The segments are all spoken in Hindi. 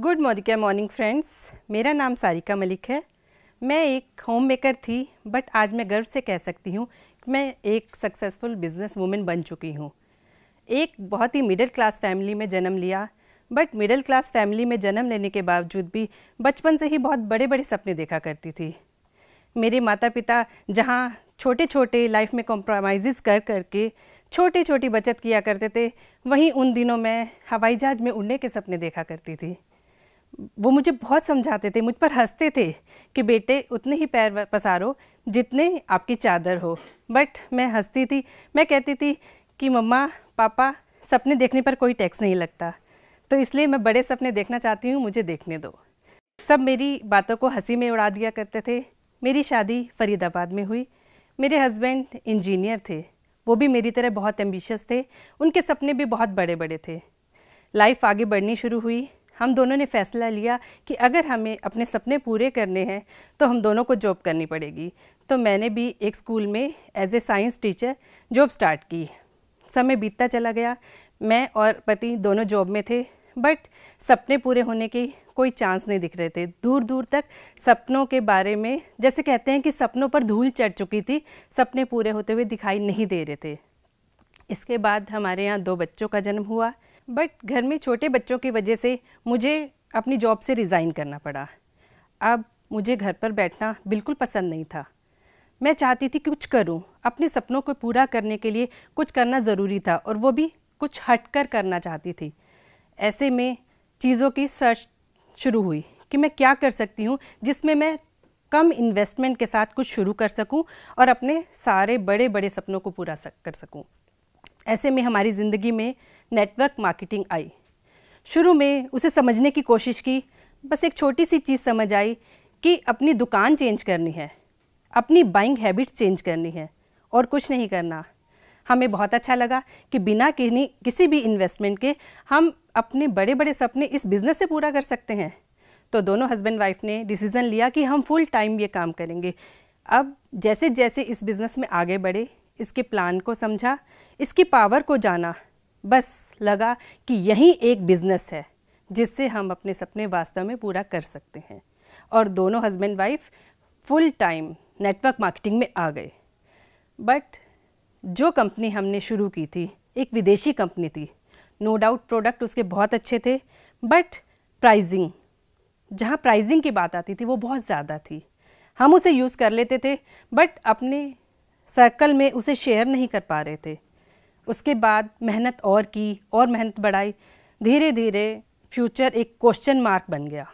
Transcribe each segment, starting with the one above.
Good morning friends. मेरा नाम सारिका मलिक है। मैं एक होम मेकर थी, बट आज मैं गर्व से कह सकती हूँ कि मैं एक सक्सेसफुल बिजनेस वूमेन बन चुकी हूँ। एक बहुत ही मिडिल क्लास फैमिली में जन्म लिया, बट मिडिल क्लास फैमिली में जन्म लेने के बावजूद भी बचपन से ही बहुत बड़े बड़े सपने देखा करती थी। मेरे माता पिता जहाँ छोटे छोटे लाइफ में कॉम्प्रोमाइज़ कर करके छोटी छोटी बचत किया करते थे, वहीं उन दिनों मैं हवाई जहाज़ में उड़ने के सपने देखा करती थी। वो मुझे बहुत समझाते थे, मुझ पर हंसते थे कि बेटे उतने ही पैर पसारो जितने आपकी चादर हो। बट मैं हंसती थी, मैं कहती थी कि मम्मा पापा सपने देखने पर कोई टैक्स नहीं लगता, तो इसलिए मैं बड़े सपने देखना चाहती हूँ, मुझे देखने दो। सब मेरी बातों को हंसी में उड़ा दिया करते थे। मेरी शादी फरीदाबाद में हुई। मेरे हस्बैंड इंजीनियर थे, वो भी मेरी तरह बहुत एम्बिशियस थे, उनके सपने भी बहुत बड़े बड़े थे। लाइफ आगे बढ़नी शुरू हुई। हम दोनों ने फैसला लिया कि अगर हमें अपने सपने पूरे करने हैं तो हम दोनों को जॉब करनी पड़ेगी। तो मैंने भी एक स्कूल में as a science teacher job start की। समय बीतता चला गया, मैं और पति दोनों जॉब में थे, बट सपने पूरे होने के कोई चांस नहीं दिख रहे थे। दूर दूर तक सपनों के बारे में, जैसे कहते हैं कि सपनों पर धूल चढ़ चुकी थी, सपने पूरे होते हुए दिखाई नहीं दे रहे थे। इसके बाद हमारे यहाँ 2 बच्चों का जन्म हुआ, बट घर में छोटे बच्चों की वजह से मुझे अपनी जॉब से रिज़ाइन करना पड़ा। अब मुझे घर पर बैठना बिल्कुल पसंद नहीं था। मैं चाहती थी कि कुछ करूं, अपने सपनों को पूरा करने के लिए कुछ करना ज़रूरी था, और वो भी कुछ हटकर करना चाहती थी। ऐसे में चीज़ों की सर्च शुरू हुई कि मैं क्या कर सकती हूँ जिसमें मैं कम इन्वेस्टमेंट के साथ कुछ शुरू कर सकूँ और अपने सारे बड़े बड़े सपनों को पूरा कर सकूँ। ऐसे में हमारी ज़िंदगी में नेटवर्क मार्केटिंग आई। शुरू में उसे समझने की कोशिश की, बस एक छोटी सी चीज़ समझ आई कि अपनी दुकान चेंज करनी है, अपनी बाइंग हैबिट्स चेंज करनी है, और कुछ नहीं करना। हमें बहुत अच्छा लगा कि बिना किसी भी इन्वेस्टमेंट के हम अपने बड़े बड़े सपने इस बिज़नेस से पूरा कर सकते हैं। तो दोनों हस्बैंड वाइफ ने डिसीज़न लिया कि हम फुल टाइम ये काम करेंगे। अब जैसे जैसे इस बिज़नेस में आगे बढ़े, इसके प्लान को समझा, इसकी पावर को जाना, बस लगा कि यही एक बिज़नेस है जिससे हम अपने सपने वास्तव में पूरा कर सकते हैं। और दोनों husband wife full time network marketing में आ गए। बट जो कंपनी हमने शुरू की थी एक विदेशी कंपनी थी। नो डाउट प्रोडक्ट उसके बहुत अच्छे थे, बट प्राइजिंग, जहाँ प्राइजिंग की बात आती थी वो बहुत ज़्यादा थी। हम उसे यूज़ कर लेते थे, बट अपने सर्कल में उसे शेयर नहीं कर पा रहे थे। उसके बाद मेहनत और की और मेहनत बढ़ाई, धीरे धीरे फ्यूचर एक क्वेश्चन मार्क बन गया।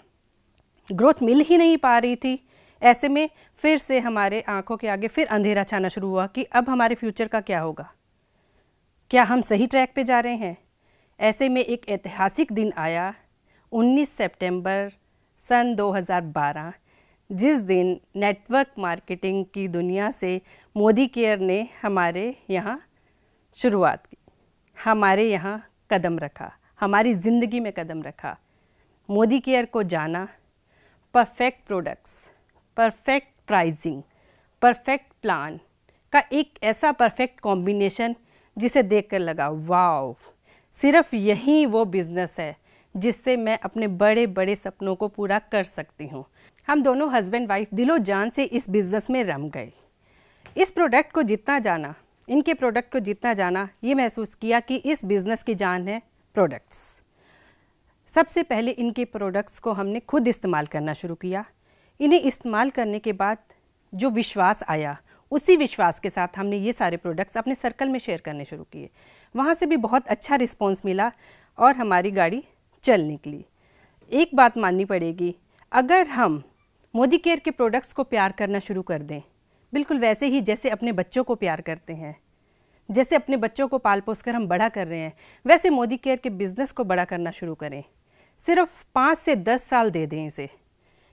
ग्रोथ मिल ही नहीं पा रही थी। ऐसे में फिर से हमारे आंखों के आगे फिर अंधेरा छाना शुरू हुआ कि अब हमारे फ्यूचर का क्या होगा, क्या हम सही ट्रैक पे जा रहे हैं। ऐसे में एक ऐतिहासिक दिन आया, 19 सितंबर सन 2012, जिस दिन नेटवर्क मार्केटिंग की दुनिया से मोदी केयर ने हमारे यहाँ शुरुआत की, हमारे यहाँ कदम रखा, हमारी ज़िंदगी में कदम रखा। मोदी केयर को जाना, perfect products, perfect pricing, perfect plan का एक ऐसा परफेक्ट कॉम्बिनेशन जिसे देखकर लगा वाव, सिर्फ यही वो बिज़नेस है जिससे मैं अपने बड़े बड़े सपनों को पूरा कर सकती हूँ। हम दोनों हस्बैंड वाइफ दिलो जान से इस बिज़नेस में रम गए। इस प्रोडक्ट को जितना जाना, इनके प्रोडक्ट को जितना जाना, ये महसूस किया कि इस बिज़नेस की जान है प्रोडक्ट्स। सबसे पहले इनके प्रोडक्ट्स को हमने खुद इस्तेमाल करना शुरू किया। इन्हें इस्तेमाल करने के बाद जो विश्वास आया, उसी विश्वास के साथ हमने ये सारे प्रोडक्ट्स अपने सर्कल में शेयर करने शुरू किए। वहाँ से भी बहुत अच्छा रिस्पॉन्स मिला और हमारी गाड़ी चल निकली। एक बात माननी पड़ेगी, अगर हम मोदी केयर के प्रोडक्ट्स को प्यार करना शुरू कर दें, बिल्कुल वैसे ही जैसे अपने बच्चों को प्यार करते हैं, जैसे अपने बच्चों को पाल पोस कर हम बड़ा कर रहे हैं, वैसे मोदी केयर के बिज़नेस को बड़ा करना शुरू करें। सिर्फ 5 से 10 साल दे दें इसे,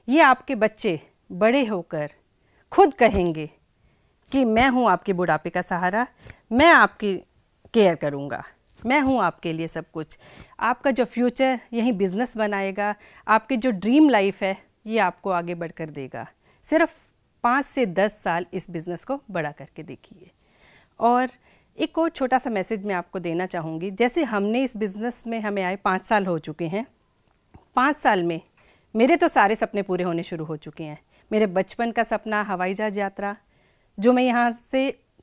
ये आपके बच्चे बड़े होकर खुद कहेंगे कि मैं हूँ आपके बुढ़ापे का सहारा, मैं आपकी केयर करूँगा, मैं हूँ आपके लिए सब कुछ। आपका जो फ्यूचर यही बिज़नेस बनाएगा, आपकी जो ड्रीम लाइफ है ये आपको आगे बढ़कर देगा। सिर्फ 5 से 10 साल इस बिज़नेस को बड़ा करके देखिए। और एक और छोटा सा मैसेज मैं आपको देना चाहूँगी। जैसे हमने इस बिज़नेस में, हमें आए 5 साल हो चुके हैं, 5 साल में मेरे तो सारे सपने पूरे होने शुरू हो चुके हैं। मेरे बचपन का सपना हवाई जहाज यात्रा, जो मैं यहाँ से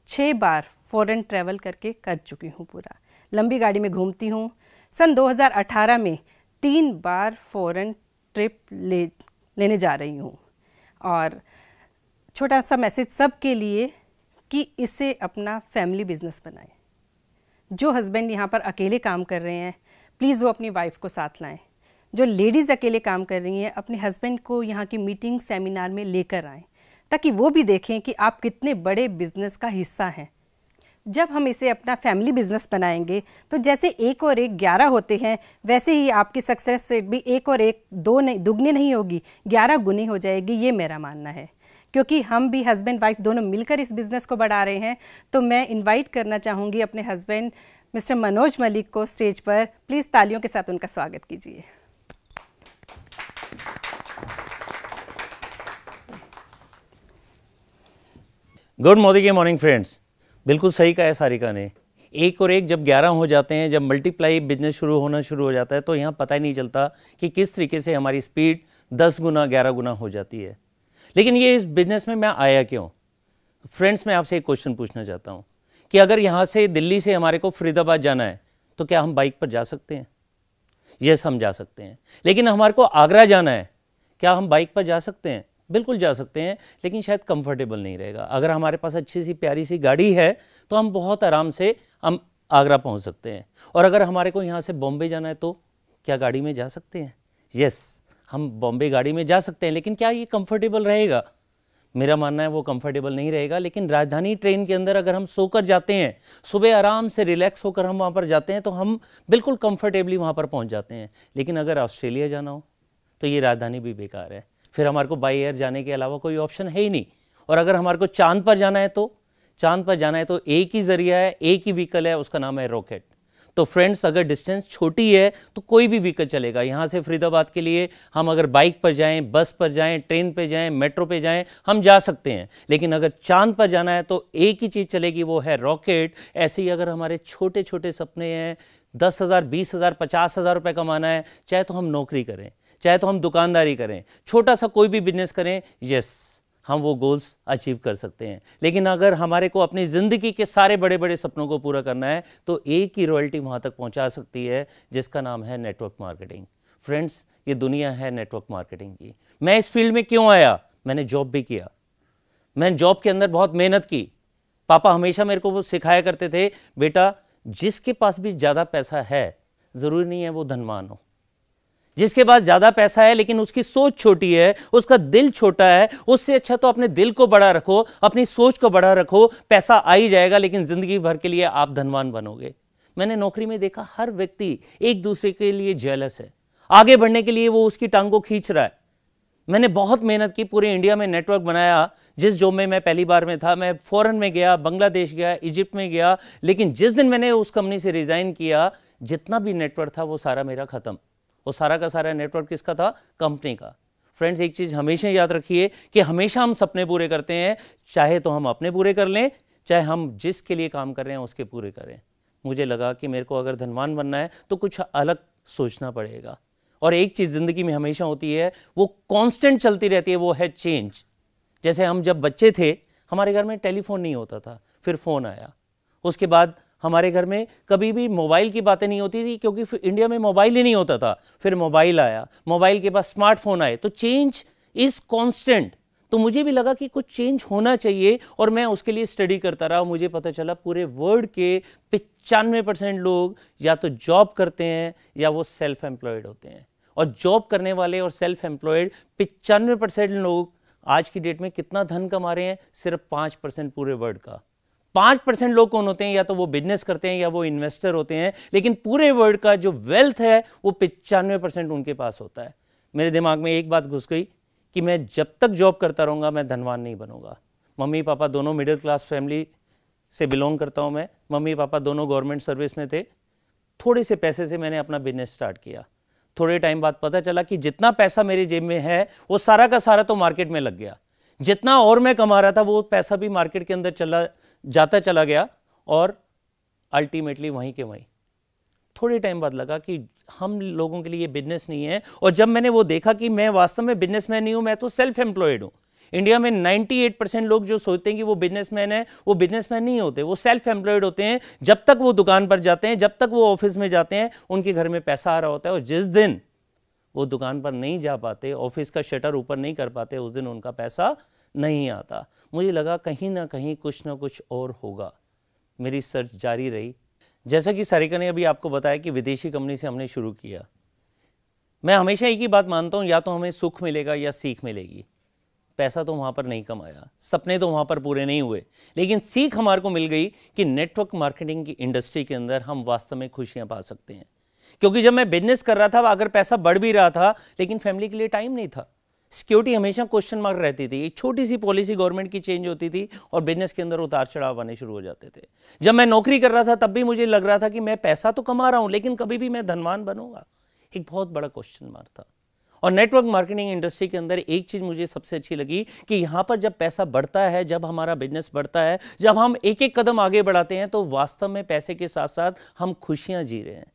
6 बार फॉरेन ट्रैवल करके कर चुकी हूँ पूरा। लंबी गाड़ी में घूमती हूँ। सन 2018 में 3 बार फॉरेन ट्रिप लेने जा रही हूँ। और छोटा सा मैसेज सबके लिए कि इसे अपना फैमिली बिजनेस बनाएं। जो हस्बैंड यहाँ पर अकेले काम कर रहे हैं, प्लीज़ वो अपनी वाइफ को साथ लाएं। जो लेडीज़ अकेले काम कर रही हैं, अपने हस्बैंड को यहाँ की मीटिंग सेमिनार में लेकर आएं, ताकि वो भी देखें कि आप कितने बड़े बिजनेस का हिस्सा हैं। जब हम इसे अपना फैमिली बिजनेस बनाएंगे तो जैसे 1 और 1 11 होते हैं, वैसे ही आपकी सक्सेस रेट भी 1 और 1 2 नहीं, दुगनी नहीं होगी, 11 गुनी हो जाएगी। ये मेरा मानना है, क्योंकि हम भी हस्बैंड वाइफ दोनों मिलकर इस बिज़नेस को बढ़ा रहे हैं। तो मैं इनवाइट करना चाहूँगी अपने हस्बैंड मिस्टर मनोज मलिक को स्टेज पर। प्लीज़ तालियों के साथ उनका स्वागत कीजिए। Good morning friends. बिल्कुल सही कहा है सारिका ने। 1 और 1 जब 11 हो जाते हैं, जब मल्टीप्लाई बिजनेस शुरू हो जाता है, तो यहाँ पता ही नहीं चलता कि किस तरीके से हमारी स्पीड 10 गुना 11 गुना हो जाती है। लेकिन ये इस बिजनेस में मैं आया क्यों? फ्रेंड्स, मैं आपसे एक क्वेश्चन पूछना चाहता हूँ कि अगर यहाँ से दिल्ली से हमारे को फरीदाबाद जाना है तो क्या हम बाइक पर जा सकते हैं? यस, हम जा सकते हैं। लेकिन हमारे को आगरा जाना है, क्या हम बाइक पर जा सकते हैं? बिल्कुल जा सकते हैं, लेकिन शायद कंफर्टेबल नहीं रहेगा। अगर हमारे पास अच्छी सी प्यारी सी गाड़ी है तो हम बहुत आराम से हम आगरा पहुंच सकते हैं। और अगर हमारे को यहाँ से बॉम्बे जाना है तो क्या गाड़ी में जा सकते हैं? यस, हम बॉम्बे गाड़ी में जा सकते हैं, लेकिन क्या ये कंफर्टेबल रहेगा? मेरा मानना है वो कंफर्टेबल नहीं रहेगा। लेकिन राजधानी ट्रेन के अंदर अगर हम सोकर जाते हैं, सुबह आराम से रिलैक्स होकर हम वहाँ पर जाते हैं, तो हम बिल्कुल कंफर्टेबली वहाँ पर पहुँच जाते हैं। लेकिन अगर ऑस्ट्रेलिया जाना हो तो ये राजधानी भी बेकार है, फिर हमारे को बाई एयर जाने के अलावा कोई ऑप्शन है ही नहीं। और अगर हमारे को चांद पर जाना है तो एक ही जरिया है, एक ही व्हीकल है, उसका नाम है रॉकेट। तो फ्रेंड्स, अगर डिस्टेंस छोटी है तो कोई भी व्हीकल चलेगा। यहाँ से फरीदाबाद के लिए हम अगर बाइक पर जाएं, बस पर जाएं, ट्रेन पे जाएं, मेट्रो पे जाएं, हम जा सकते हैं। लेकिन अगर चांद पर जाना है तो एक ही चीज़ चलेगी, वो है रॉकेट। ऐसे ही अगर हमारे छोटे छोटे सपने हैं, 10,000, 20,000, 50,000 रुपये कमाना है, चाहे तो हम नौकरी करें, चाहे तो हम दुकानदारी करें, छोटा सा कोई भी बिजनेस करें, यस, हम वो गोल्स अचीव कर सकते हैं। लेकिन अगर हमारे को अपनी ज़िंदगी के सारे बड़े बड़े सपनों को पूरा करना है तो एक ही रॉयल्टी वहाँ तक पहुँचा सकती है, जिसका नाम है नेटवर्क मार्केटिंग। फ्रेंड्स, ये दुनिया है नेटवर्क मार्केटिंग की। मैं इस फील्ड में क्यों आया? मैंने जॉब भी किया, मैंने जॉब के अंदर बहुत मेहनत की। पापा हमेशा मेरे को वो सिखाया करते थे, बेटा जिसके पास भी ज़्यादा पैसा है ज़रूरी नहीं है वो धनवान हो। जिसके पास ज्यादा पैसा है लेकिन उसकी सोच छोटी है, उसका दिल छोटा है, उससे अच्छा तो अपने दिल को बड़ा रखो, अपनी सोच को बड़ा रखो। पैसा आ ही जाएगा, लेकिन जिंदगी भर के लिए आप धनवान बनोगे। मैंने नौकरी में देखा, हर व्यक्ति एक दूसरे के लिए जेलस है, आगे बढ़ने के लिए वो उसकी टांग को खींच रहा है। मैंने बहुत मेहनत की, पूरे इंडिया में नेटवर्क बनाया। जिस जॉब में मैं पहली बार में था, मैं फॉरेन में गया, बांग्लादेश गया, इजिप्ट में गया, लेकिन जिस दिन मैंने उस कंपनी से रिजाइन किया, जितना भी नेटवर्क था वो सारा मेरा खत्म। वो सारा का सारा नेटवर्क किसका था? कंपनी का। फ्रेंड्स, एक चीज़ हमेशा याद रखिए कि हमेशा हम सपने पूरे करते हैं, चाहे तो हम अपने पूरे कर लें, चाहे हम जिसके लिए काम कर रहे हैं उसके पूरे करें। मुझे लगा कि मेरे को अगर धनवान बनना है तो कुछ अलग सोचना पड़ेगा। और एक चीज़ ज़िंदगी में हमेशा होती है, वो कांस्टेंट चलती रहती है, वो है चेंज। जैसे हम जब बच्चे थे, हमारे घर में टेलीफोन नहीं होता था, फिर फ़ोन आया। उसके बाद हमारे घर में कभी भी मोबाइल की बातें नहीं होती थी, क्योंकि इंडिया में मोबाइल ही नहीं होता था। फिर मोबाइल आया, मोबाइल के बाद स्मार्टफोन आए, तो चेंज इज़ कांस्टेंट। तो मुझे भी लगा कि कुछ चेंज होना चाहिए, और मैं उसके लिए स्टडी करता रहा। मुझे पता चला पूरे वर्ल्ड के 95% लोग या तो जॉब करते हैं या वो सेल्फ एम्प्लॉयड होते हैं। और जॉब करने वाले और सेल्फ एम्प्लॉयड 95% लोग आज की डेट में कितना धन कमा रहे हैं? सिर्फ 5% पूरे वर्ल्ड का। 5% लोग कौन होते हैं? या तो वो बिजनेस करते हैं या वो इन्वेस्टर होते हैं। लेकिन पूरे वर्ल्ड का जो वेल्थ है वो 95% उनके पास होता है। मेरे दिमाग में एक बात घुस गई कि मैं जब तक जॉब करता रहूँगा मैं धनवान नहीं बनूंगा। मम्मी पापा दोनों मिडिल क्लास फैमिली से बिलोंग करता हूँ मैं। मम्मी पापा दोनों गवर्नमेंट सर्विस में थे। थोड़े से पैसे से मैंने अपना बिजनेस स्टार्ट किया। थोड़े टाइम बाद पता चला कि जितना पैसा मेरे जेब में है वो सारा का सारा तो मार्केट में लग गया। जितना और मैं कमा रहा था वो पैसा भी मार्केट के अंदर चला गया, और अल्टीमेटली वहीं के वहीं। थोड़े टाइम बाद लगा कि हम लोगों के लिए बिजनेस नहीं है। और जब मैंने वो देखा कि मैं वास्तव में बिजनेसमैन नहीं हूं, मैं तो सेल्फ एम्प्लॉयड हूं। इंडिया में 98% लोग जो सोचते हैं कि वो बिजनेसमैन है, वो बिजनेसमैन नहीं होते, वो सेल्फ एम्प्लॉयड होते हैं। जब तक वो दुकान पर जाते हैं, जब तक वो ऑफिस में जाते हैं, उनके घर में पैसा आ रहा होता है। और जिस दिन वो दुकान पर नहीं जा पाते, ऑफिस का शटर ऊपर नहीं कर पाते, उस दिन उनका पैसा नहीं आता। मुझे लगा कहीं ना कहीं कुछ ना कुछ और होगा। मेरी सर्च जारी रही। जैसा कि सारिका ने अभी आपको बताया कि विदेशी कंपनी से हमने शुरू किया। मैं हमेशा एक ही बात मानता हूं, या तो हमें सुख मिलेगा या सीख मिलेगी। पैसा तो वहां पर नहीं कमाया, सपने तो वहां पर पूरे नहीं हुए, लेकिन सीख हमारे को मिल गई कि नेटवर्क मार्केटिंग की इंडस्ट्री के अंदर हम वास्तव में खुशियां पा सकते हैं। क्योंकि जब मैं बिजनेस कर रहा था, अगर पैसा बढ़ भी रहा था, लेकिन फैमिली के लिए टाइम नहीं था। सिक्योरिटी हमेशा क्वेश्चन मार्क रहती थी। एक छोटी सी पॉलिसी गवर्नमेंट की चेंज होती थी और बिजनेस के अंदर उतार चढ़ाव आने शुरू हो जाते थे। जब मैं नौकरी कर रहा था, तब भी मुझे लग रहा था कि मैं पैसा तो कमा रहा हूं, लेकिन कभी भी मैं धनवान बनूंगा, एक बहुत बड़ा क्वेश्चन मार्क था। और नेटवर्क मार्केटिंग इंडस्ट्री के अंदर एक चीज मुझे सबसे अच्छी लगी कि यहां पर जब पैसा बढ़ता है, जब हमारा बिजनेस बढ़ता है, जब हम एक एक कदम आगे बढ़ाते हैं, तो वास्तव में पैसे के साथ साथ हम खुशियां जी रहे हैं।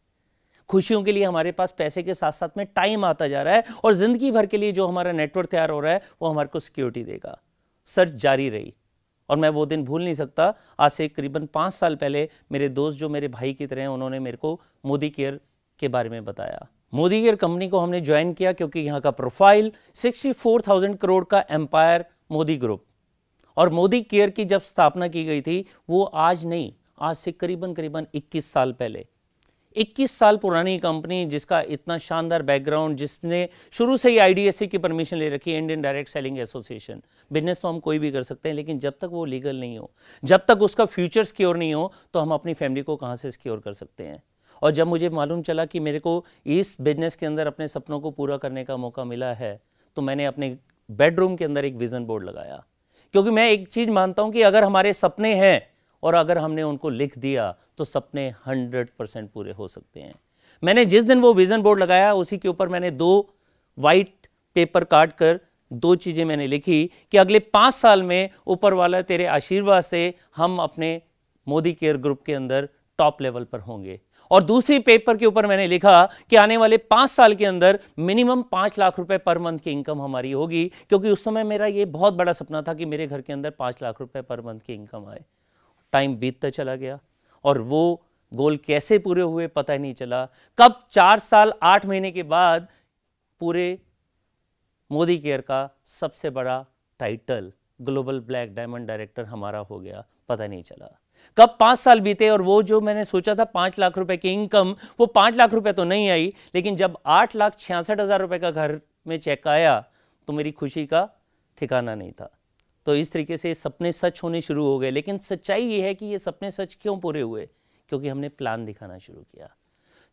खुशियों के लिए हमारे पास पैसे के साथ साथ में टाइम आता जा रहा है, और जिंदगी भर के लिए जो हमारा नेटवर्क तैयार हो रहा है, वो हमारे को सिक्योरिटी देगा। सर्च जारी रही, और मैं वो दिन भूल नहीं सकता। आज से करीबन 5 साल पहले मेरे दोस्त, जो मेरे भाई की तरह हैं, उन्होंने मेरे को मोदी केयर के बारे में बताया। मोदी केयर कंपनी को हमने ज्वाइन किया क्योंकि यहाँ का प्रोफाइल 64,000 करोड़ का एम्पायर मोदी ग्रुप, और मोदी केयर की जब स्थापना की गई थी, वो आज नहीं, आज से करीबन 21 साल पहले। 21 साल पुरानी कंपनी, जिसका इतना शानदार बैकग्राउंड, जिसने शुरू से ही IDSA की परमिशन ले रखी है, Indian direct selling association. Business तो हम कोई भी कर सकते हैं, लेकिन जब तक वो लीगल नहीं हो, जब तक उसका फ्यूचर सिक्योर नहीं हो, तो हम अपनी फैमिली को कहाँ से सिक्योर कर सकते हैं। और जब मुझे मालूम चला कि मेरे को इस बिजनेस के अंदर अपने सपनों को पूरा करने का मौका मिला है, तो मैंने अपने बेडरूम के अंदर एक विजन बोर्ड लगाया। क्योंकि मैं एक चीज मानता हूं कि अगर हमारे सपने हैं और अगर हमने उनको लिख दिया, तो सपने 100% पूरे हो सकते हैं। मैंने जिस दिन वो विजन बोर्ड लगाया, उसी के ऊपर मैंने 2 वाइट पेपर काट कर 2 चीजें मैंने लिखी कि अगले 5 साल में ऊपर वाला तेरे आशीर्वाद से हम अपने मोदी केयर ग्रुप के अंदर टॉप लेवल पर होंगे। और दूसरी पेपर के ऊपर मैंने लिखा कि आने वाले 5 साल के अंदर मिनिमम 5 लाख रुपए पर मंथ की इनकम हमारी होगी। क्योंकि उस समय मेरा ये बहुत बड़ा सपना था कि मेरे घर के अंदर 5 लाख रुपए पर मंथ की इनकम आए। टाइम बीतता चला गया, और वो गोल कैसे पूरे हुए पता ही नहीं चला। कब 4 साल 8 महीने के बाद पूरे मोदी केयर का सबसे बड़ा title global black diamond director हमारा हो गया, पता नहीं चला। कब 5 साल बीते, और वो जो मैंने सोचा था 5 लाख रुपए की इनकम, वो 5 लाख रुपए तो नहीं आई, लेकिन जब 8,66,000 रुपए का घर में चेक आया, तो मेरी खुशी का ठिकाना नहीं था। तो इस तरीके से सपने सच होने शुरू हो गए। लेकिन सच्चाई ये है कि ये सपने सच क्यों पूरे हुए? क्योंकि हमने प्लान दिखाना शुरू किया।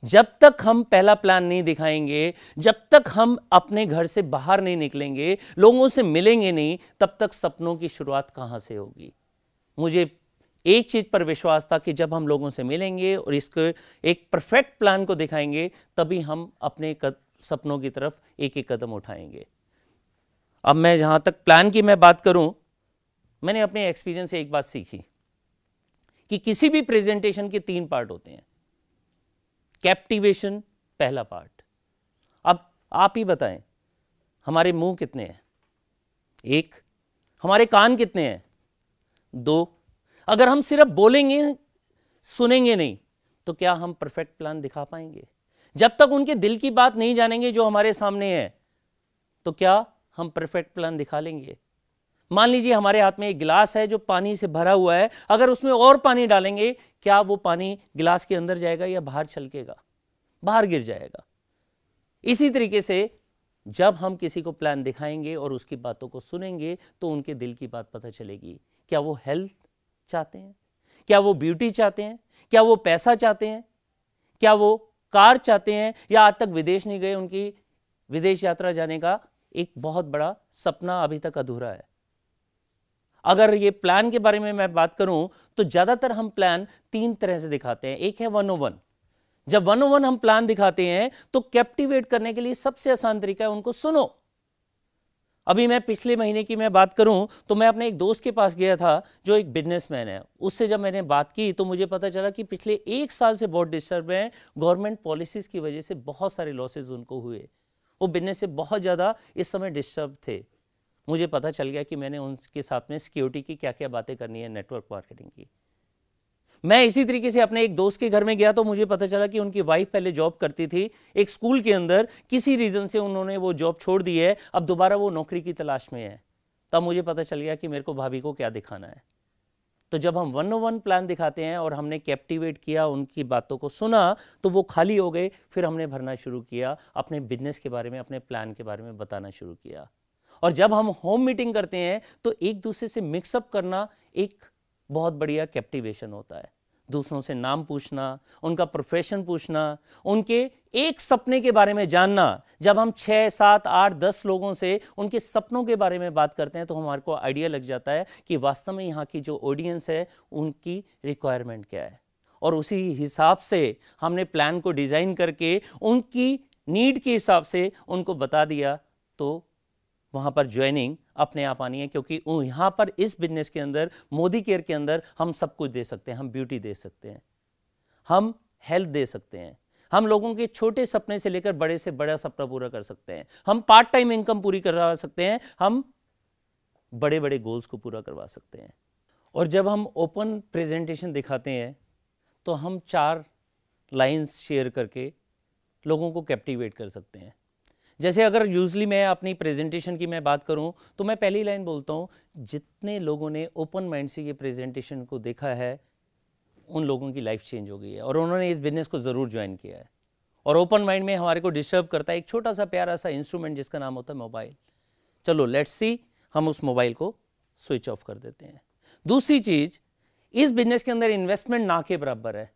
जब तक हम पहला प्लान नहीं दिखाएंगे, जब तक हम अपने घर से बाहर नहीं निकलेंगे, लोगों से मिलेंगे नहीं, तब तक सपनों की शुरुआत कहां से होगी? मुझे एक चीज पर विश्वास था कि जब हम लोगों से मिलेंगे और इसको एक परफेक्ट प्लान को दिखाएंगे, तभी हम अपने सपनों की तरफ एक एक कदम उठाएंगे। अब मैं जहां तक प्लान की मैं बात करूं, मैंने अपने एक्सपीरियंस से एक बात सीखी कि किसी भी प्रेजेंटेशन के 3 पार्ट होते हैं। कैप्टिवेशन पहला पार्ट। अब आप ही बताएं, हमारे मुंह कितने हैं? 1। हमारे कान कितने हैं? 2। अगर हम सिर्फ बोलेंगे, सुनेंगे नहीं, तो क्या हम परफेक्ट प्लान दिखा पाएंगे? जब तक उनके दिल की बात नहीं जानेंगे जो हमारे सामने है, तो क्या हम परफेक्ट प्लान दिखा लेंगे? मान लीजिए हमारे हाथ में एक गिलास है जो पानी से भरा हुआ है, अगर उसमें और पानी डालेंगे, क्या वो पानी गिलास के अंदर जाएगा या बाहर छलकेगा? बाहर गिर जाएगा। इसी तरीके से जब हम किसी को प्लान दिखाएंगे और उसकी बातों को सुनेंगे, तो उनके दिल की बात पता चलेगी। क्या वो हेल्थ चाहते हैं? क्या वो ब्यूटी चाहते हैं? क्या वो पैसा चाहते हैं? क्या वो कार चाहते हैं? या आज तक विदेश नहीं गए, उनकी विदेश यात्रा जाने का एक बहुत बड़ा सपना अभी तक अधूरा है। अगर ये प्लान के बारे में मैं बात करूं, तो ज्यादातर हम प्लान 3 तरह से दिखाते हैं। एक है 101। जब 101 हम प्लान दिखाते हैं, तो कैप्टिवेट करने के लिए सबसे आसान तरीका है उनको सुनो। अभी मैं पिछले महीने की मैं बात करूं तो मैं अपने एक दोस्त के पास गया था जो एक बिजनेसमैन है। उससे जब मैंने बात की तो मुझे पता चला कि पिछले 1 साल से बहुत डिस्टर्ब हैं, गवर्नमेंट पॉलिसीज़ की वजह से बहुत सारे लॉसेज उनको हुए, वो बिजनेस से बहुत ज़्यादा इस समय डिस्टर्ब थे। मुझे पता चल गया कि मैंने उनके साथ में सिक्योरिटी की क्या क्या बातें करनी है, नेटवर्क मार्केटिंग की। मैं इसी तरीके से अपने एक दोस्त के घर में गया तो मुझे पता चला कि उनकी वाइफ पहले जॉब करती थी एक स्कूल के अंदर, किसी रीज़न से उन्होंने वो जॉब छोड़ दी है, अब दोबारा वो नौकरी की तलाश में है। तब मुझे पता चल गया कि मेरे को भाभी को क्या दिखाना है। तो जब हम 101 प्लान दिखाते हैं और हमने कैप्टिवेट किया, उनकी बातों को सुना, तो वो खाली हो गए। फिर हमने भरना शुरू किया, अपने बिजनेस के बारे में, अपने प्लान के बारे में बताना शुरू किया। और जब हम होम मीटिंग करते हैं तो एक दूसरे से मिक्सअप करना एक बहुत बढ़िया कैप्टिवेशन होता है। दूसरों से नाम पूछना, उनका प्रोफेशन पूछना, उनके एक सपने के बारे में जानना। जब हम 6, 7, 8, 10 लोगों से उनके सपनों के बारे में बात करते हैं तो हमारे को आइडिया लग जाता है कि वास्तव में यहाँ की जो ऑडियंस है उनकी रिक्वायरमेंट क्या है, और उसी हिसाब से हमने प्लान को डिज़ाइन करके उनकी नीड के हिसाब से उनको बता दिया। तो वहाँ पर ज्वाइनिंग अपने आप आनी है, क्योंकि यहाँ पर इस बिजनेस के अंदर, मोदी केयर के अंदर हम सब कुछ दे सकते हैं। हम ब्यूटी दे सकते हैं, हम हेल्थ दे सकते हैं, हम लोगों के छोटे सपने से लेकर बड़े से बड़ा सपना पूरा कर सकते हैं, हम पार्ट टाइम इनकम पूरी करवा सकते हैं, हम बड़े बड़े गोल्स को पूरा करवा सकते हैं। और जब हम ओपन प्रेजेंटेशन दिखाते हैं तो हम 4 लाइंस शेयर करके लोगों को कैप्टिवेट कर सकते हैं। जैसे अगर यूजली मैं अपनी प्रेजेंटेशन की मैं बात करूं तो मैं पहली लाइन बोलता हूं, जितने लोगों ने ओपन माइंड से ये प्रेजेंटेशन को देखा है उन लोगों की लाइफ चेंज हो गई है और उन्होंने इस बिजनेस को ज़रूर ज्वाइन किया है। और ओपन माइंड में हमारे को डिस्टर्ब करता है एक छोटा सा प्यारा सा इंस्ट्रूमेंट जिसका नाम होता है मोबाइल। चलो लेट्स सी, हम उस मोबाइल को स्विच ऑफ कर देते हैं। दूसरी चीज़, इस बिजनेस के अंदर इन्वेस्टमेंट ना के बराबर है,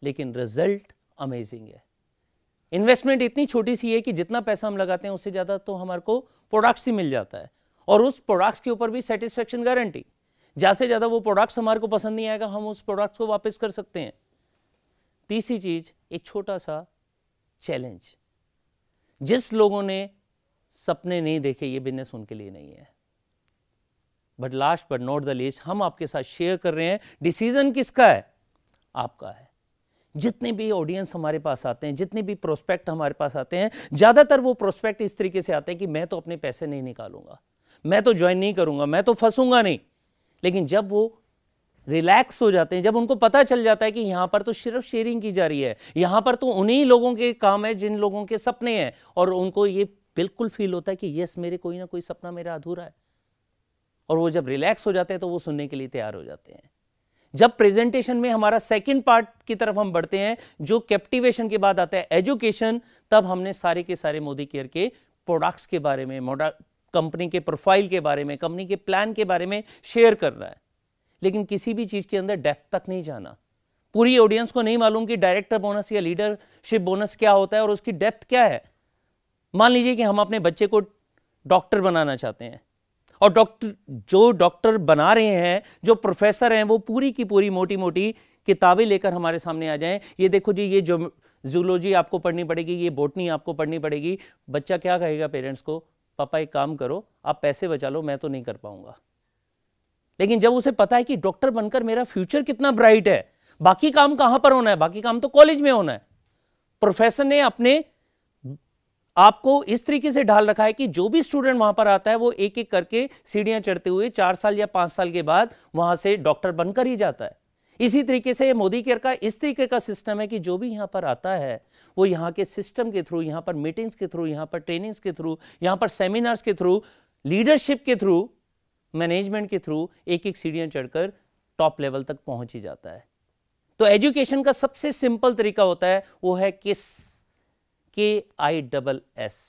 लेकिन रिजल्ट अमेजिंग है। इन्वेस्टमेंट इतनी छोटी सी है कि जितना पैसा हम लगाते हैं उससे ज़्यादा तो हमारे को प्रोडक्ट्स ही मिल जाता है, और उस प्रोडक्ट्स के ऊपर भी सेटिस्फेक्शन गारंटी। ज़्यादा से ज़्यादा वो प्रोडक्ट्स हमारे को पसंद नहीं आएगा, हम उस प्रोडक्ट्स को वापस कर सकते हैं। तीसरी चीज़, एक छोटा सा चैलेंज। जिस लोगों ने सपने नहीं देखे, ये बिजनेस उनके लिए नहीं है। But last but not the least, हम आपके साथ शेयर कर रहे हैं, डिसीजन किसका है? आपका है। जितने भी ऑडियंस हमारे पास आते हैं, जितने भी प्रोस्पेक्ट हमारे पास आते हैं, ज़्यादातर वो प्रोस्पेक्ट इस तरीके से आते हैं कि मैं तो अपने पैसे नहीं निकालूंगा, मैं तो ज्वाइन नहीं करूंगा, मैं तो फंसूंगा नहीं। लेकिन जब वो रिलैक्स हो जाते हैं, जब उनको पता चल जाता है कि यहाँ पर तो सिर्फ शेयरिंग की जा रही है, यहाँ पर तो उन्हीं लोगों के काम है जिन लोगों के सपने हैं, और उनको ये बिल्कुल फील होता है कि यस, मेरे कोई ना कोई सपना मेरा अधूरा है, और वो जब रिलैक्स हो जाते हैं तो वो सुनने के लिए तैयार हो जाते हैं। जब प्रेजेंटेशन में हमारा सेकंड पार्ट की तरफ हम बढ़ते हैं, जो कैप्टिवेशन के बाद आता है एजुकेशन, तब हमने सारे के सारे मोदी केयर के प्रोडक्ट्स के बारे में, कंपनी के प्रोफाइल के बारे में, कंपनी के प्लान के बारे में शेयर कर रहा है। लेकिन किसी भी चीज के अंदर डेप्थ तक नहीं जाना। पूरी ऑडियंस को नहीं मालूम कि डायरेक्टर बोनस या लीडरशिप बोनस क्या होता है और उसकी डेप्थ क्या है। मान लीजिए कि हम अपने बच्चे को डॉक्टर बनाना चाहते हैं, और डॉक्टर बना रहे हैं, जो प्रोफेसर हैं, वो पूरी की पूरी मोटी मोटी किताबें लेकर हमारे सामने आ जाएं, ये देखो जी, ये जो जूलॉजी आपको पढ़नी पड़ेगी, ये बॉटनी आपको पढ़नी पड़ेगी। बच्चा क्या कहेगा पेरेंट्स को? पापा एक काम करो, आप पैसे बचा लो, मैं तो नहीं कर पाऊंगा। लेकिन जब उसे पता है कि डॉक्टर बनकर मेरा फ्यूचर कितना ब्राइट है, बाकी काम कहां पर होना है? बाकी काम तो कॉलेज में होना है। प्रोफेसर ने अपने आपको इस तरीके से ढाल रखा है कि जो भी स्टूडेंट वहां पर आता है वो एक एक करके सीढ़ियां चढ़ते हुए 4 साल या 5 साल के बाद वहां से डॉक्टर बनकर ही जाता है। इसी तरीके से मोदी केयर का इस तरीके का सिस्टम है कि जो भी यहां पर आता है वो यहां के सिस्टम के थ्रू, यहां पर मीटिंग्स के थ्रू, यहां पर ट्रेनिंग्स के थ्रू, यहां पर सेमिनार्स के थ्रू, लीडरशिप के थ्रू, मैनेजमेंट के थ्रू एक एक सीढ़ियां चढ़कर टॉप लेवल तक पहुंच ही जाता है। तो एजुकेशन का सबसे सिंपल तरीका होता है, वो है KISS।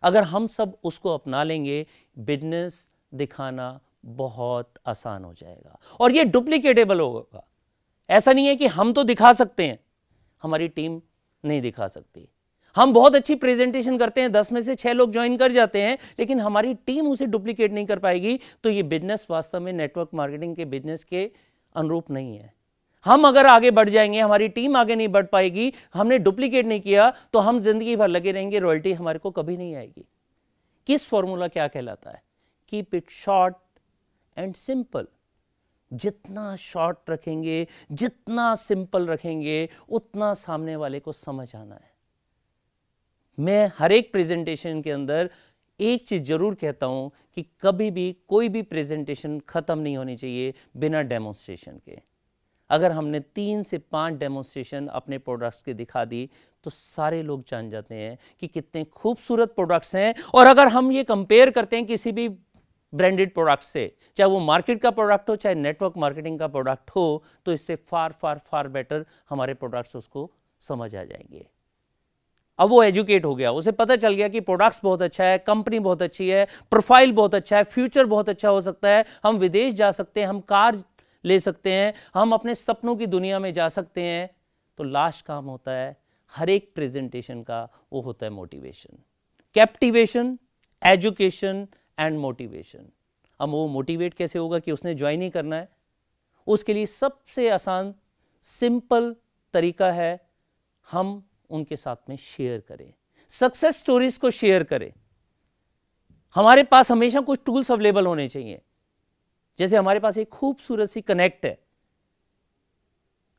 अगर हम सब उसको अपना लेंगे, बिजनेस दिखाना बहुत आसान हो जाएगा और ये डुप्लीकेटेबल होगा। ऐसा नहीं है कि हम तो दिखा सकते हैं, हमारी टीम नहीं दिखा सकती। हम बहुत अच्छी प्रेजेंटेशन करते हैं, 10 में से 6 लोग ज्वाइन कर जाते हैं, लेकिन हमारी टीम उसे डुप्लीकेट नहीं कर पाएगी, तो ये बिजनेस वास्तव में नेटवर्क मार्केटिंग के बिजनेस के अनुरूप नहीं है। हम अगर आगे बढ़ जाएंगे, हमारी टीम आगे नहीं बढ़ पाएगी, हमने डुप्लीकेट नहीं किया, तो हम जिंदगी भर लगे रहेंगे, रॉयल्टी हमारे को कभी नहीं आएगी। किस फॉर्मूला क्या कहलाता है? Keep it short and simple. जितना शॉर्ट रखेंगे, जितना सिंपल रखेंगे, उतना सामने वाले को समझ आना है। मैं हर एक प्रेजेंटेशन के अंदर एक चीज जरूर कहता हूं कि कभी भी कोई भी प्रेजेंटेशन खत्म नहीं होनी चाहिए बिना डेमोन्स्ट्रेशन के। अगर हमने 3 से 5 डेमोन्स्ट्रेशन अपने प्रोडक्ट्स के दिखा दी तो सारे लोग जान जाते हैं कि कितने खूबसूरत प्रोडक्ट्स हैं। और अगर हम ये कंपेयर करते हैं किसी भी ब्रांडेड प्रोडक्ट से, चाहे वो मार्केट का प्रोडक्ट हो चाहे नेटवर्क मार्केटिंग का प्रोडक्ट हो, तो इससे फार फार फार बेटर हमारे प्रोडक्ट्स उसको समझ आ जाएंगे। अब वो एजुकेट हो गया, उसे पता चल गया कि प्रोडक्ट्स बहुत अच्छा है, कंपनी बहुत अच्छी है, प्रोफाइल बहुत अच्छा है, फ्यूचर बहुत अच्छा हो सकता है, हम विदेश जा सकते हैं, हम कार ले सकते हैं, हम अपने सपनों की दुनिया में जा सकते हैं। तो लास्ट काम होता है हर एक प्रेजेंटेशन का, वो होता है मोटिवेशन, कैप्टिवेशन, एजुकेशन एंड मोटिवेशन। अब वो मोटिवेट कैसे होगा कि उसने ज्वाइन ही करना है? उसके लिए सबसे आसान सिंपल तरीका है, हम उनके साथ में शेयर करें, सक्सेस स्टोरीज को शेयर करें। हमारे पास हमेशा कुछ टूल्स अवेलेबल होने चाहिए। जैसे हमारे पास एक खूबसूरत सी कनेक्ट है।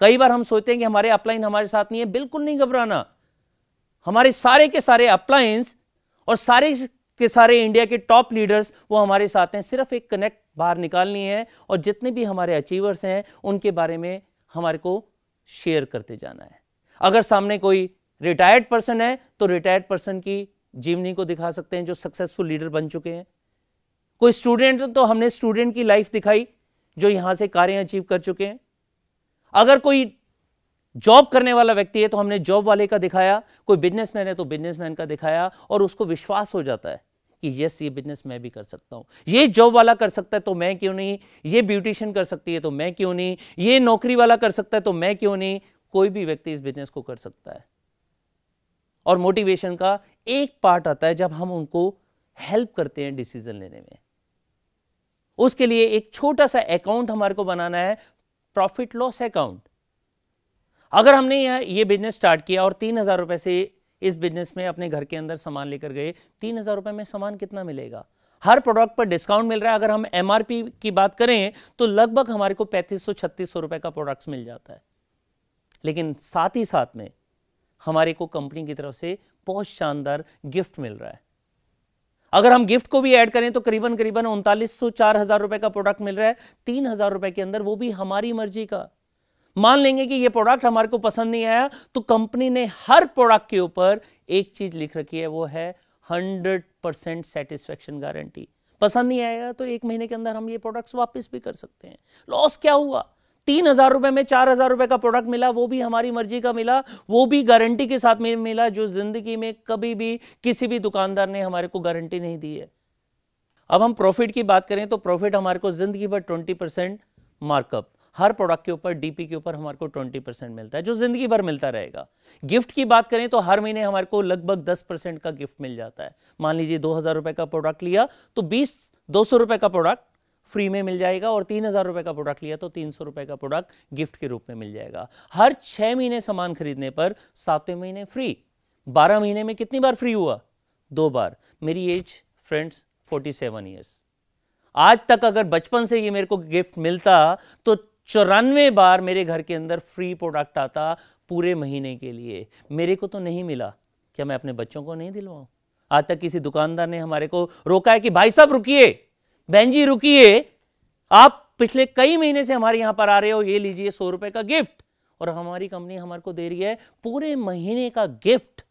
कई बार हम सोचते हैं कि हमारे अपलाइन हमारे साथ नहीं है, बिल्कुल नहीं घबराना। हमारे सारे के सारे अपलाइंस और सारे के सारे इंडिया के टॉप लीडर्स वो हमारे साथ हैं। सिर्फ एक कनेक्ट बाहर निकालनी है और जितने भी हमारे अचीवर्स हैं उनके बारे में हमारे को शेयर करते जाना है। अगर सामने कोई रिटायर्ड पर्सन है तो रिटायर्ड पर्सन की जीवनी को दिखा सकते हैं जो सक्सेसफुल लीडर बन चुके हैं। कोई स्टूडेंट तो हमने स्टूडेंट की लाइफ दिखाई जो यहां से कार्य अचीव कर चुके हैं। अगर कोई जॉब करने वाला व्यक्ति है तो हमने जॉब वाले का दिखाया, कोई बिजनेसमैन है तो बिजनेसमैन का दिखाया, और उसको विश्वास हो जाता है कि यस ये बिजनेस मैं भी कर सकता हूं, ये जॉब वाला कर सकता है तो मैं क्यों नहीं, ये ब्यूटिशियन कर सकती है तो मैं क्यों नहीं, ये नौकरी वाला कर सकता है तो मैं क्यों नहीं, कोई भी व्यक्ति इस बिजनेस को कर सकता है। और मोटिवेशन का एक पार्ट आता है जब हम उनको हेल्प करते हैं डिसीजन लेने में। उसके लिए एक छोटा सा अकाउंट हमारे को बनाना है, प्रॉफिट लॉस अकाउंट। अगर हमने ये बिजनेस स्टार्ट किया और 3,000 रुपए से इस बिजनेस में अपने घर के अंदर सामान लेकर गए, 3,000 रुपए में सामान कितना मिलेगा? हर प्रोडक्ट पर डिस्काउंट मिल रहा है। अगर हम एमआरपी की बात करें तो लगभग हमारे को 3500-3600 रुपए का प्रोडक्ट्स मिल जाता है। लेकिन साथ ही साथ में हमारे को कंपनी की तरफ से बहुत शानदार गिफ्ट मिल रहा है। अगर हम गिफ्ट को भी ऐड करें तो करीबन 3900-4000 रुपए का प्रोडक्ट मिल रहा है 3,000 रुपए के अंदर, वो भी हमारी मर्जी का। मान लेंगे कि ये प्रोडक्ट हमारे को पसंद नहीं आया तो कंपनी ने हर प्रोडक्ट के ऊपर एक चीज लिख रखी है, वो है 100% सेटिस्फैक्शन गारंटी। पसंद नहीं आएगा तो 1 महीने के अंदर हम ये प्रोडक्ट्स वापस भी कर सकते हैं। लॉस क्या हुआ? 3,000 रुपए में 4,000 रुपए का प्रोडक्ट मिला, वो भी हमारी मर्जी का मिला, वो भी गारंटी के साथ में मिला, जो जिंदगी में कभी भी किसी भी दुकानदार ने हमारे को गारंटी नहीं दी है। अब हम प्रॉफिट की बात करें तो प्रॉफिट हमारे को जिंदगी भर 20% मार्कअप, हर प्रोडक्ट के ऊपर डीपी के ऊपर हमारे को 20% मिलता है जो जिंदगी भर मिलता रहेगा। गिफ्ट की बात करें तो हर महीने हमारे को लगभग 10% का गिफ्ट मिल जाता है। मान लीजिए 2,000 रुपए का प्रोडक्ट लिया तो 200 रुपए का प्रोडक्ट फ्री में मिल जाएगा, और 3,000 रुपए का प्रोडक्ट लिया तो 300 रुपए का प्रोडक्ट गिफ्ट के रूप में मिल जाएगा। हर 6 महीने सामान खरीदने पर 7वें महीने फ्री। 12 महीने में कितनी बार फ्री हुआ? 2 बार। मेरी एज फ्रेंड्स 47 ईयर्स। आज तक अगर बचपन से ये मेरे को गिफ्ट मिलता तो 94 बार मेरे घर के अंदर फ्री प्रोडक्ट आता पूरे महीने के लिए। मेरे को तो नहीं मिला, क्या मैं अपने बच्चों को नहीं दिलवाऊं? आज तक किसी दुकानदार ने हमारे को रोका है कि भाई साहब रुकिए, बहन जी रुकिए, आप पिछले कई महीने से हमारे यहां पर आ रहे हो, ये लीजिए 100 रुपए का गिफ्ट, और हमारी कंपनी हमारे को दे रही है पूरे महीने का गिफ्ट।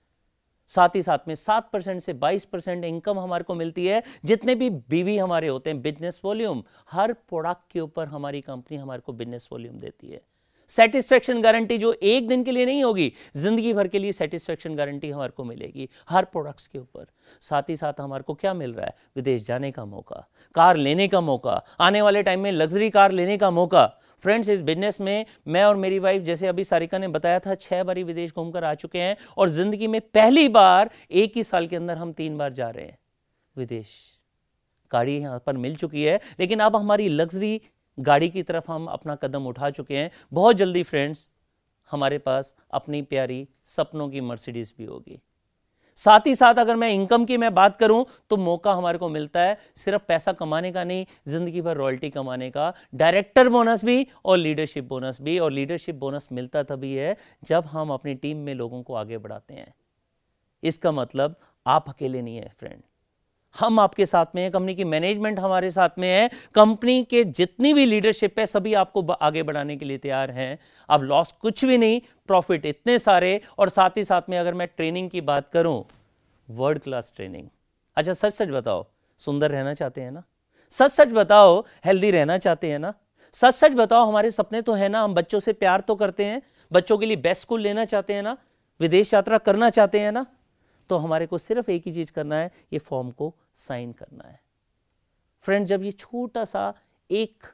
साथ ही साथ में 7% से 22% इनकम हमारे को मिलती है। जितने भी बीवी हमारे होते हैं, बिजनेस वॉल्यूम, हर प्रोडक्ट के ऊपर हमारी कंपनी हमारे को बिजनेस वॉल्यूम देती है। सेटिस्फैक्शन गारंटी जो एक दिन के लिए नहीं होगी, जिंदगी भर के लिए सेटिस्फैक्शन गारंटी हमारे को मिलेगी हर प्रोडक्ट्स के ऊपर। साथ ही साथ हमारे को क्या मिल रहा है? विदेश जाने का मौका, कार लेने का मौका, आने वाले टाइम में लग्जरी कार लेने का मौका। फ्रेंड्स, इस बिजनेस में मैं और मेरी वाइफ, जैसे अभी सारिका ने बताया था, 6 बारी विदेश घूमकर आ चुके हैं, और जिंदगी में पहली बार एक ही साल के अंदर हम 3 बार जा रहे हैं विदेश। गाड़ी यहां पर मिल चुकी है, लेकिन अब हमारी लग्जरी गाड़ी की तरफ हम अपना कदम उठा चुके हैं। बहुत जल्दी फ्रेंड्स हमारे पास अपनी प्यारी सपनों की मर्सिडीज भी होगी। साथ ही साथ अगर मैं इनकम की मैं बात करूं तो मौका हमारे को मिलता है सिर्फ पैसा कमाने का नहीं, जिंदगी भर रॉयल्टी कमाने का, डायरेक्टर बोनस भी और लीडरशिप बोनस भी। और लीडरशिप बोनस मिलता तभी है जब हम अपनी टीम में लोगों को आगे बढ़ाते हैं। इसका मतलब आप अकेले नहीं है फ्रेंड, हम आपके साथ में हैं, कंपनी की मैनेजमेंट हमारे साथ में है, कंपनी के जितनी भी लीडरशिप है सभी आपको आगे बढ़ाने के लिए तैयार हैं। अब लॉस कुछ भी नहीं, प्रॉफिट इतने सारे। और साथ ही साथ में अगर मैं ट्रेनिंग की बात करूं, वर्ल्ड क्लास ट्रेनिंग। अच्छा सच सच बताओ, सुंदर रहना चाहते हैं ना? सच सच बताओ, हेल्दी रहना चाहते हैं ना? सच सच बताओ, हमारे सपने तो है ना, हम बच्चों से प्यार तो करते हैं, बच्चों के लिए बेस्ट स्कूल लेना चाहते हैं ना, विदेश यात्रा करना चाहते हैं ना? तो हमारे को सिर्फ एक ही चीज करना है, ये फॉर्म को साइन करना है। फ्रेंड, जब ये छोटा सा एक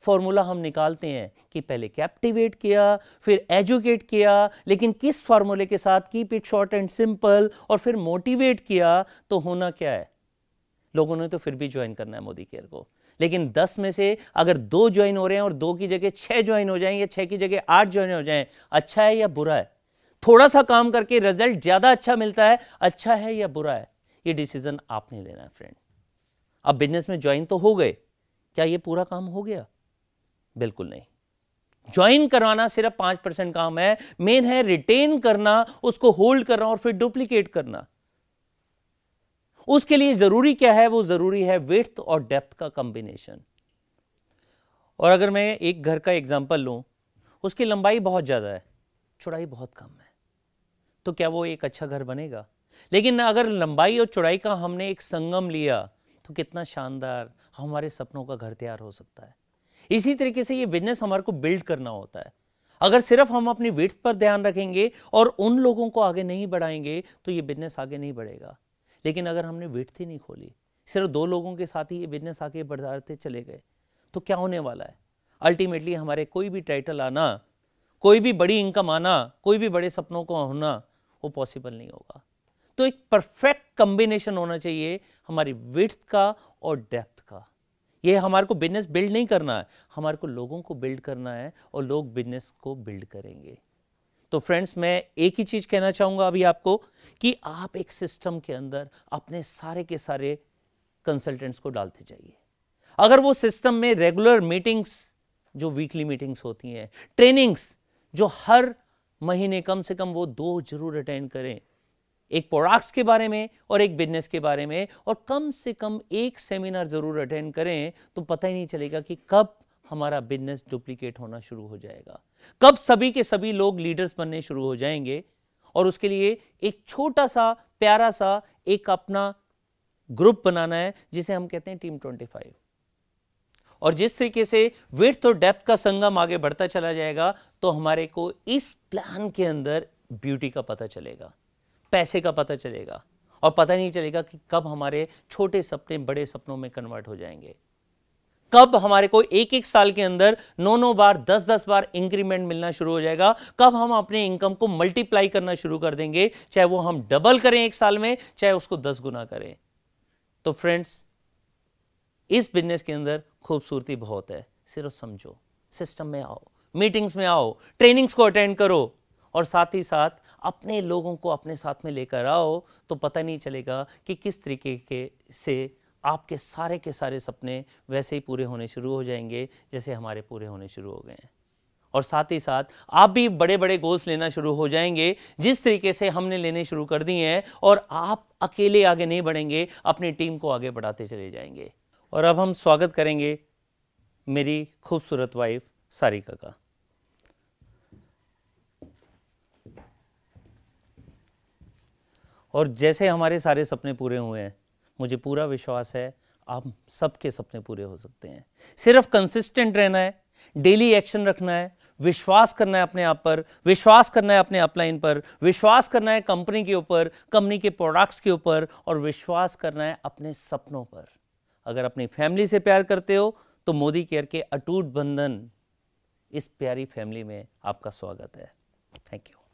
फॉर्मूला हम निकालते हैं कि पहले कैप्टिवेट किया, फिर एजुकेट किया, लेकिन किस फॉर्मूले के साथ, keep it short and simple, और फिर मोटिवेट किया, तो होना क्या है? लोगों ने तो फिर भी ज्वाइन करना है मोदी केयर को। लेकिन 10 में से अगर 2 ज्वाइन हो रहे हैं और 2 की जगह 6 ज्वाइन हो जाएं या 6 की जगह 8 ज्वाइन हो जाएं, अच्छा है या बुरा है? थोड़ा सा काम करके रिजल्ट ज्यादा अच्छा मिलता है, अच्छा है या बुरा है? ये डिसीजन आपने लेना है फ्रेंड। अब बिजनेस में ज्वाइन तो हो गए, क्या ये पूरा काम हो गया? बिल्कुल नहीं। ज्वाइन करवाना सिर्फ 5% काम है, मेन है रिटेन करना, उसको होल्ड करना और फिर डुप्लीकेट करना। उसके लिए जरूरी क्या है? वो जरूरी है विड्थ और डेप्थ का कॉम्बिनेशन। और अगर मैं एक घर का एग्जांपल लूं, उसकी लंबाई बहुत ज्यादा है, चौड़ाई बहुत कम है, तो क्या वो एक अच्छा घर बनेगा? लेकिन अगर लंबाई और चौड़ाई का हमने एक संगम लिया तो कितना शानदार हमारे सपनों का घर तैयार हो सकता है। इसी तरीके से ये बिजनेस हमारे को बिल्ड करना होता है। अगर सिर्फ हम अपनी विड्थ पर ध्यान रखेंगे और उन लोगों को आगे नहीं बढ़ाएंगे तो ये बिजनेस आगे नहीं बढ़ेगा। लेकिन अगर हमने विड्थ ही नहीं खोली, सिर्फ 2 लोगों के साथ ही ये बिजनेस आगे बढ़ाते चले गए, तो क्या होने वाला है? अल्टीमेटली हमारे कोई भी टाइटल आना, कोई भी बड़ी इनकम आना, कोई भी बड़े सपनों को होना, वो पॉसिबल नहीं होगा। तो एक परफेक्ट कॉम्बिनेशन होना चाहिए हमारी विड्थ का और डेप्थ का। ये हमारे को बिजनेस बिल्ड नहीं करना है, हमारे को लोगों को बिल्ड करना है और लोग बिजनेस को बिल्ड करेंगे। तो फ्रेंड्स, मैं एक ही चीज कहना चाहूंगा अभी आपको कि आप एक सिस्टम के अंदर अपने सारे के सारे कंसल्टेंट्स को डालते जाइए। अगर वो सिस्टम में रेगुलर मीटिंग्स, जो वीकली मीटिंग्स होती हैं, ट्रेनिंग्स जो हर महीने कम से कम वो 2 जरूर अटेंड करें, एक प्रोडक्ट्स के बारे में और एक बिजनेस के बारे में, और कम से कम एक सेमिनार जरूर अटेंड करें, तो पता ही नहीं चलेगा कि कब हमारा बिजनेस डुप्लीकेट होना शुरू हो जाएगा, कब सभी के सभी लोग लीडर्स बनने शुरू हो जाएंगे। और उसके लिए एक छोटा सा प्यारा सा एक अपना ग्रुप बनाना है जिसे हम कहते हैं टीम 25। और जिस तरीके से विड्थ और डेप्थ का संगम आगे बढ़ता चला जाएगा तो हमारे को इस प्लान के अंदर ब्यूटी का पता चलेगा, पैसे का पता चलेगा, और पता नहीं चलेगा कि कब हमारे छोटे सपने बड़े सपनों में कन्वर्ट हो जाएंगे, कब हमारे को 1-1 साल के अंदर 9-9 बार 10-10 बार इंक्रीमेंट मिलना शुरू हो जाएगा, कब हम अपने इनकम को मल्टीप्लाई करना शुरू कर देंगे, चाहे वो हम डबल करें 1 साल में, चाहे उसको 10 गुना करें। तो फ्रेंड्स, इस बिजनेस के अंदर खूबसूरती बहुत है, सिर्फ समझो, सिस्टम में आओ, मीटिंग्स में आओ, ट्रेनिंग्स को अटेंड करो, और साथ ही साथ अपने लोगों को अपने साथ में लेकर आओ, तो पता नहीं चलेगा कि किस तरीके के से आपके सारे के सारे सपने वैसे ही पूरे होने शुरू हो जाएंगे जैसे हमारे पूरे होने शुरू हो गए हैं। और साथ ही साथ आप भी बड़े बड़े गोल्स लेना शुरू हो जाएंगे जिस तरीके से हमने लेने शुरू कर दिए हैं, और आप अकेले आगे नहीं बढ़ेंगे, अपनी टीम को आगे बढ़ाते चले जाएंगे। और अब हम स्वागत करेंगे मेरी खूबसूरत वाइफ सारिका का। और जैसे हमारे सारे सपने पूरे हुए हैं, मुझे पूरा विश्वास है आप सबके सपने पूरे हो सकते हैं। सिर्फ कंसिस्टेंट रहना है, डेली एक्शन रखना है, विश्वास करना है अपने आप पर, विश्वास करना है अपने अपलाइन पर, विश्वास करना है कंपनी के ऊपर, कंपनी के प्रोडक्ट्स के ऊपर, और विश्वास करना है अपने सपनों पर। अगर अपनी फैमिली से प्यार करते हो तो मोदी केयर के अटूट बंधन इस प्यारी फैमिली में आपका स्वागत है। Thank you.